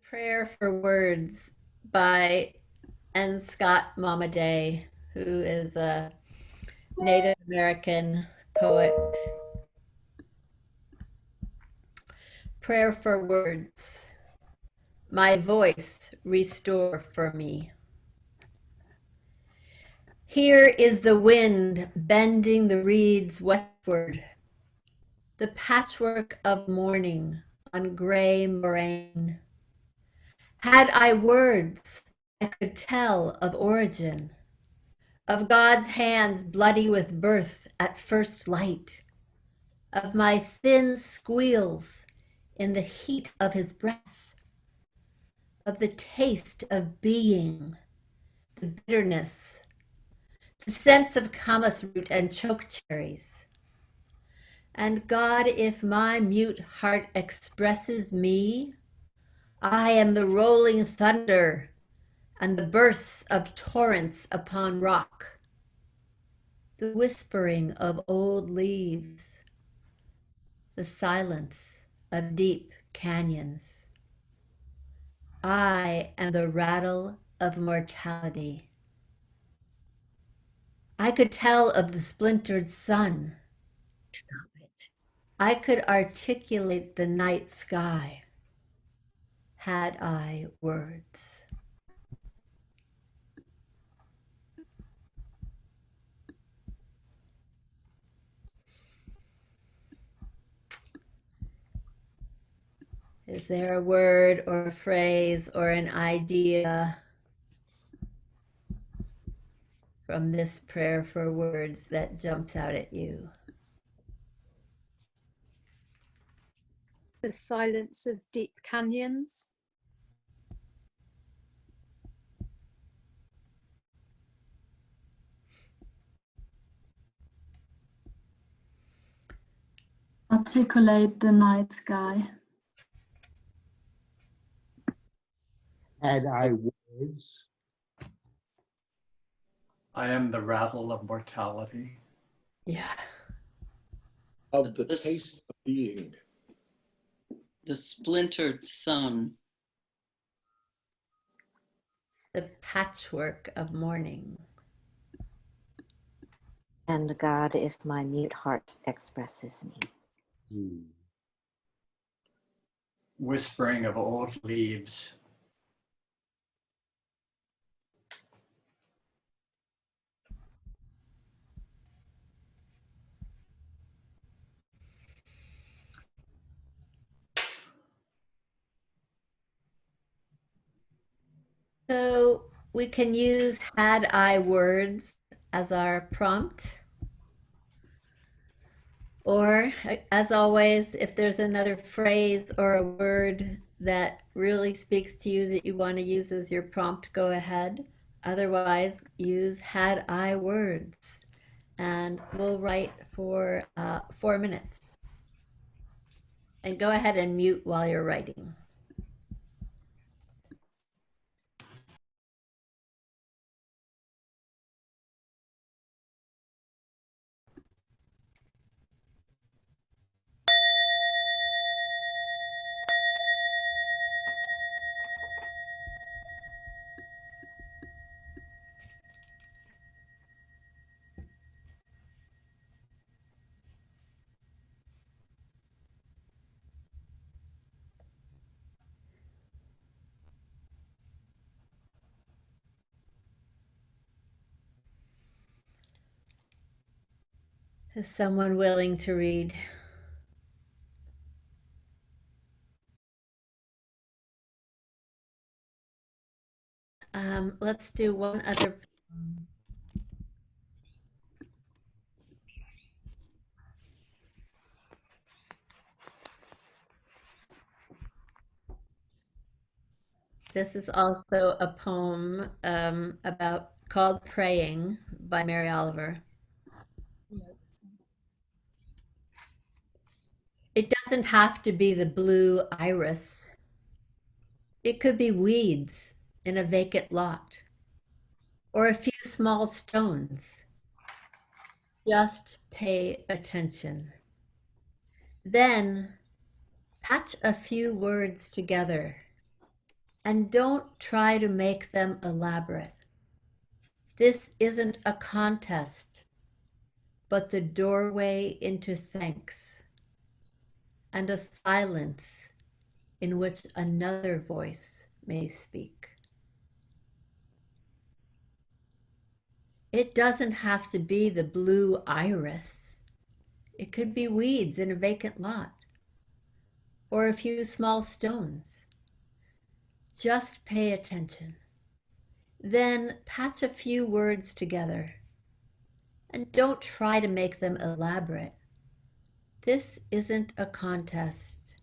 Prayer for Words by N. Scott Momaday, who is a Native American poet. Prayer for Words. My voice restore for me. Here is the wind bending the reeds westward, the patchwork of morning on gray moraine. Had I words, I could tell of origin, of God's hands bloody with birth at first light, of my thin squeals in the heat of his breath, of the taste of being, the bitterness, the sense of camas root and chokecherries. And God, if my mute heart expresses me, I am the rolling thunder and the bursts of torrents upon rock, the whispering of old leaves, the silence of deep canyons. I am the rattle of mortality. I could tell of the splintered sun. Stop it. I could articulate the night sky, had I words. Is there a word or a phrase or an idea from this prayer for words that jumps out at you? The silence of deep canyons. Articulate the night sky. Had I words, I am the rattle of mortality. Yeah. of the taste of being. The splintered sun. The patchwork of morning. And God, if my mute heart expresses me. Whispering of old leaves. So we can use had I words as our prompt. Or, as always, if there's another phrase or a word that really speaks to you that you want to use as your prompt, go ahead. Otherwise, use had I words. And we'll write for 4 minutes. And go ahead and mute while you're writing. Is someone willing to read? Let's do one other. This is also a poem about called Praying by Mary Oliver. It doesn't have to be the blue iris. It could be weeds in a vacant lot or a few small stones. Just pay attention. Then patch a few words together And don't try to make them elaborate. This isn't a contest, but the doorway into thanks and a silence in which another voice may speak. It doesn't have to be the blue iris. It could be weeds in a vacant lot or a few small stones. Just pay attention. Then patch a few words together. And don't try to make them elaborate. This isn't a contest,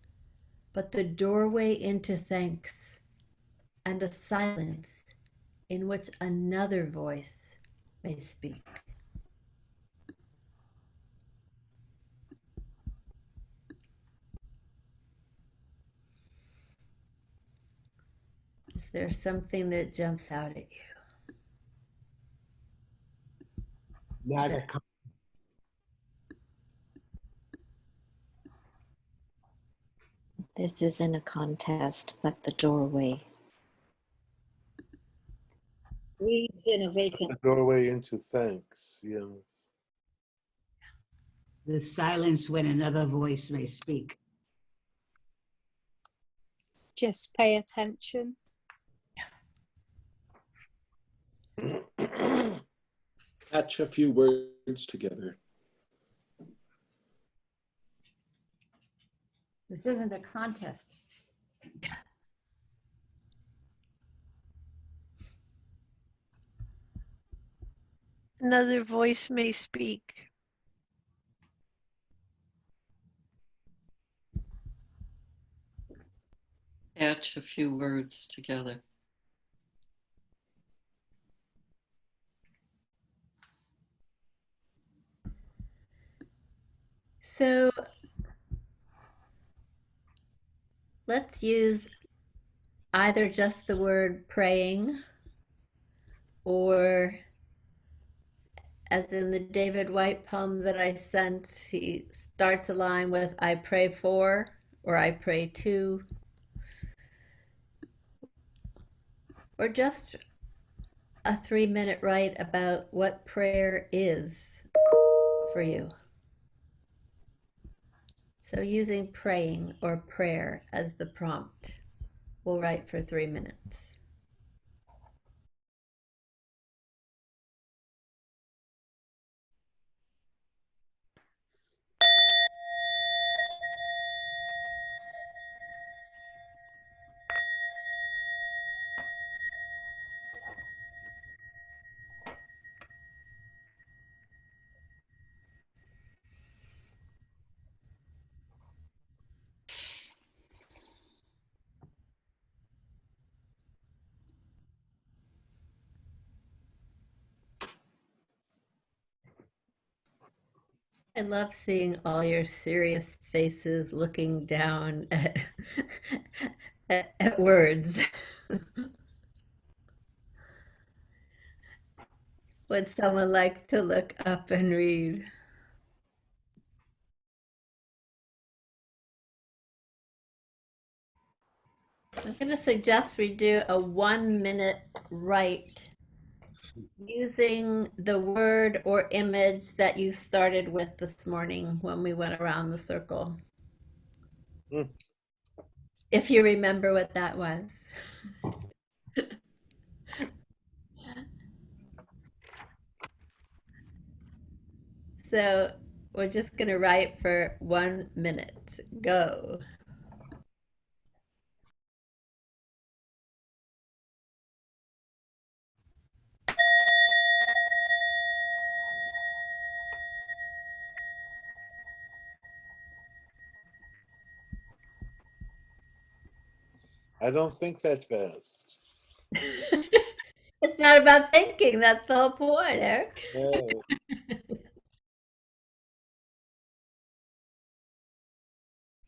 but the doorway into thanks and a silence in which another voice may speak. Is there something that jumps out at you? Not a This isn't a contest, but the doorway. Weeds in a vacant. A doorway into thanks, yes. The silence when another voice may speak. Just pay attention. patch a few words together. This isn't a contest. Another voice may speak. Patch a few words together. So let's use either just the word praying or, as in the David White poem that I sent, he starts a line with I pray for or I pray to, or just a 3-minute write about what prayer is for you. So using praying or prayer as the prompt, we'll write for 3 minutes. I love seeing all your serious faces looking down at, at words. Would someone like to look up and read? I'm going to suggest we do a 1-minute write using the word or image that you started with this morning when we went around the circle. Mm. If you remember what that was. So we're just going to write for 1 minute. Go. I don't think that fast. It's not about thinking. That's the whole point, Eric. No.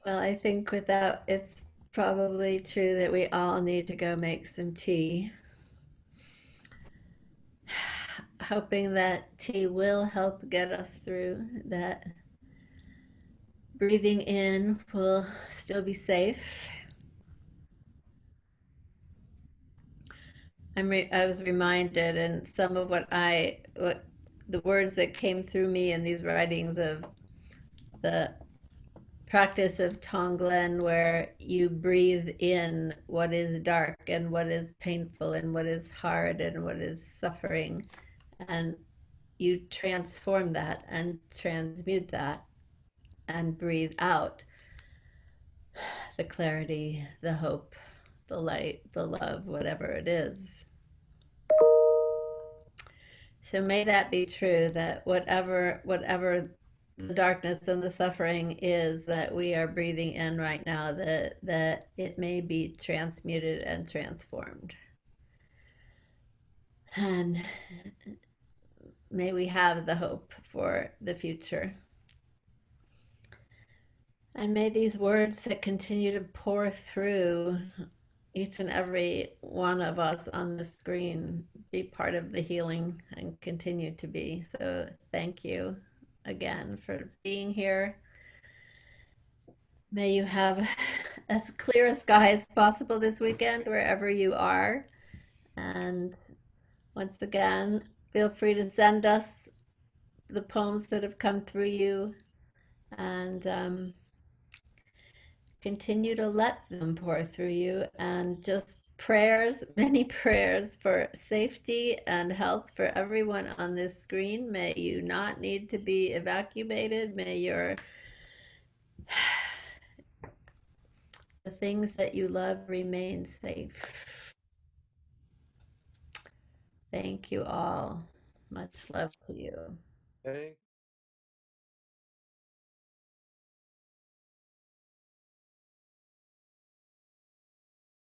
Well, I think without, it's probably true that we all need to go make some tea. Hoping that tea will help get us through, that breathing in will still be safe. I was reminded, and some of what the words that came through me in these writings of the practice of Tonglen, where you breathe in what is dark and what is painful and what is hard and what is suffering, and you transform that and transmute that and breathe out the clarity, the hope, the light, the love, whatever it is. So may that be true, that whatever the darkness and the suffering is that we are breathing in right now, that it may be transmuted and transformed. And may we have the hope for the future. And may these words that continue to pour through each and every one of us on the screen be part of the healing and continue to be. So thank you again for being here. May you have as clear a sky as possible this weekend, wherever you are. And once again, feel free to send us the poems that have come through you, and continue to let them pour through you, and just prayers, many prayers for safety and health for everyone on this screen. May you not need to be evacuated. May the things that you love remain safe. Thank you all. Much love to you. Thank